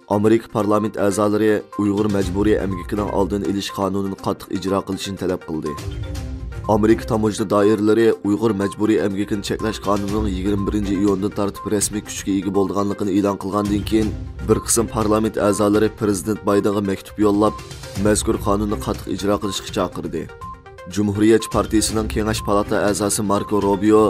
Amerika parlament a'zolari Uyg'ur majburiy emgikining oldini olish qonunini qattiq ijro qilishini talab qildi. Amerika tamojna doiralari Uyg'ur majburiy emgikini cheklash qonunining 21-iyundan tortib rasmiy kuchga ega bo'lganligini e'lon qilgandan keyin bir qism parlament a'zolari prezident Baydenga maktub yo'llab, mazkur qonunni qattiq ijro qilishga chaqirdi. Cumhuriyetçi Partisining Kengash palata a'zosi Marco Rubio,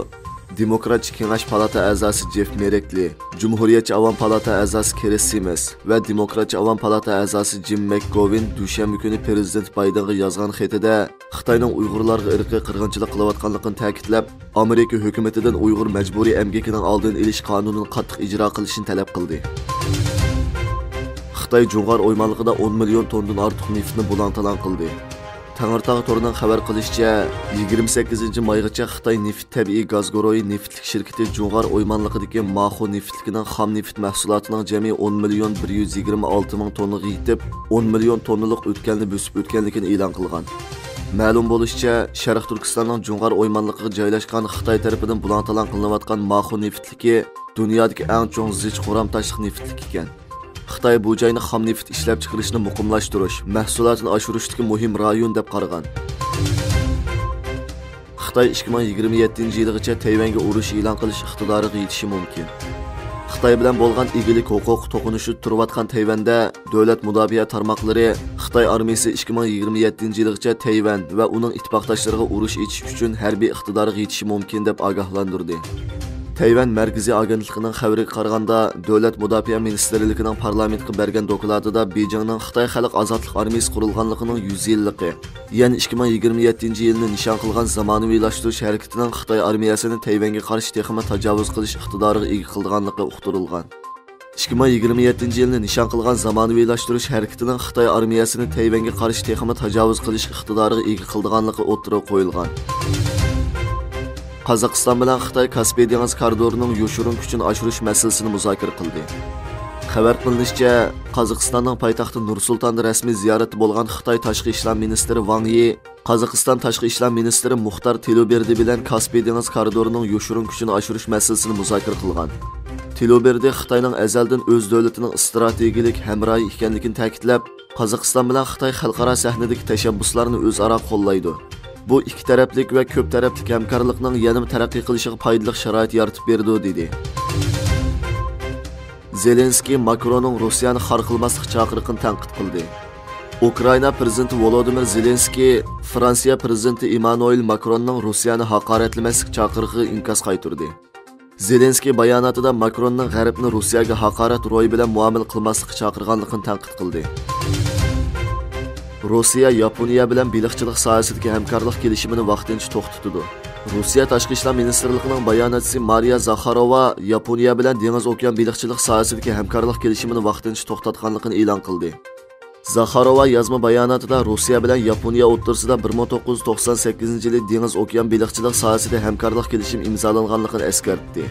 Demokratçı Kengash palata a'zosi Jeff Merkley, Cumhuriyetçi Avam palata a'zosi Chris Simmons va Demokratçı Avam palata a'zosi Jim McGovern dushanba kuni prezident Baydenga yozgan xatida Xitoyning Uyg'urlarga irqiy qirg'inchilik qilayotganligini ta'kidlab, Amerika hukumatidan Uyg'ur majburiy emgikining oldini olish qonunini qattiq ijro qilishini talab qildi. Xitoy Jo'ng'ar o'ymonligida 10 million tondan ortiq neftni bulantalan qildi. Tangirtog' torining xabar qilishicha, 28-maygacha Xitoy neft tabiiy gaz guruhi neftlik shirkati Jo'ng'ar o'ymonligidagi Maxu neftligining xam neft mahsulotining jami 10 million 126 ming tonnaga yetib, 10 million tonnalik o'tkalni bosib o'tganligini e'lon qilgan. Ma'lum bo'lishicha, Sharq Turkistonning Jo'ng'ar o'ymonligiga joylashgan Xitoy tarafidan bulantalan qilinayotgan Maxu neftligi dunyodagi eng cho'ng zich quram tashliq neftlik ekan. Xitoy bu joyni xam neft ishlab chiqarishni muqimlashtirish, mahsulotini oshirishdagi muhim rayon deb qaragan. Xitoy 2027-yilgacha Tayvanga urush e'lon qilish iqtidoriga yetishi mumkin. Xitoy bilan bo'lgan egilik huquq to'qinishi turayotgan Tayvanda davlat mudofaa tarmoqlari Xitoy armiyasi 2027-yilgacha Tayvan va uning ittifoqdoshlariga urush echish uchun harbiy iqtidoriga yetishi mumkin deb ogohlantirdi. Tayvan Markaziy agentligining xabariga qaraganda, davlat mudofaa ministrligining parlamentga bergan dokladida Beijingning Xitoy xalq ozodlik armiyasi qurilganligining 100 yilligi, ya'ni 2027-yilni nishon qilgan zamonaviylashtirish harakatining Xitoy armiyasini Tayvanga qarshi texnik tajovuz qilish iqtidoriga ega qilganligi uqtirilgan. 2027-yilni nishon qilgan zamonaviylashtirish harakatining Xitoy armiyasini Tayvanga qarshi texnik tajovuz qilish iqtidoriga ega qilganligi o'tirib qo'yilgan. Qozog'iston bilan Xitoy Kaspiy dengiz koridorining yoshirin kuchini oshirish masalasini muzokara qildi. Xabar qilinishicha, Qozog'istonning poytaxti Nur-Sultonda rasmiy ziyorati bo'lgan Xitoy tashqi ishlar ministri Wang Yi, Qozog'iston tashqi ishlar ministri Muxtar Teloberdi bilan Kaspiy dengiz koridorining yoshirin kuchini oshirish masalasini muzokara qilgan. Teloberdi Xitoyning azaldan o'z davlatining strategik hamrohi ekanligini ta'kidlab, Qozog'iston bilan Xitoy xalqaro sahnadagi tashabbuslarni o'zaro qo'llaydi. Bu ikki taraflik va ko'p taraflik hamkorlikning yanada taraqqiy qilishiga foydali sharoit yaratib berdi dedi. Zelenskiy Makronning Rossiyani xor qilmaslik chaqiriqini tanqid qildi. Ukraina prezidenti Volodymyr Zelenskiy Fransiya prezidenti Emmanuel Macronning Rossiyani haqoratlamaslik chaqirig'iga inkos qaytardi. Zelenskiy bayonotida Macronning G'arbni Rossiyaga haqorat ro'yi bilan muomala qilmaslik chaqirganligini tanqid qildi. Rossiya Yaponiya bilan baliqchilik sohasidagi hamkorlik kelishimini vaqtincha to'xtatdi. Rossiya tashqi ishlar ministrligining bayonotchisi Mariya Zakharova Yaponiya bilan dengiz okean baliqchilik sohasidagi hamkorlik kelishimini vaqtincha to'xtatganligini e'lon qildi. Zakharova yozma bayonotida Rossiya bilan Yaponiya o'rtasida 1998-yili dengiz okean baliqchilik sohasida hamkorlik kelishim imzolanganligini eskartdi.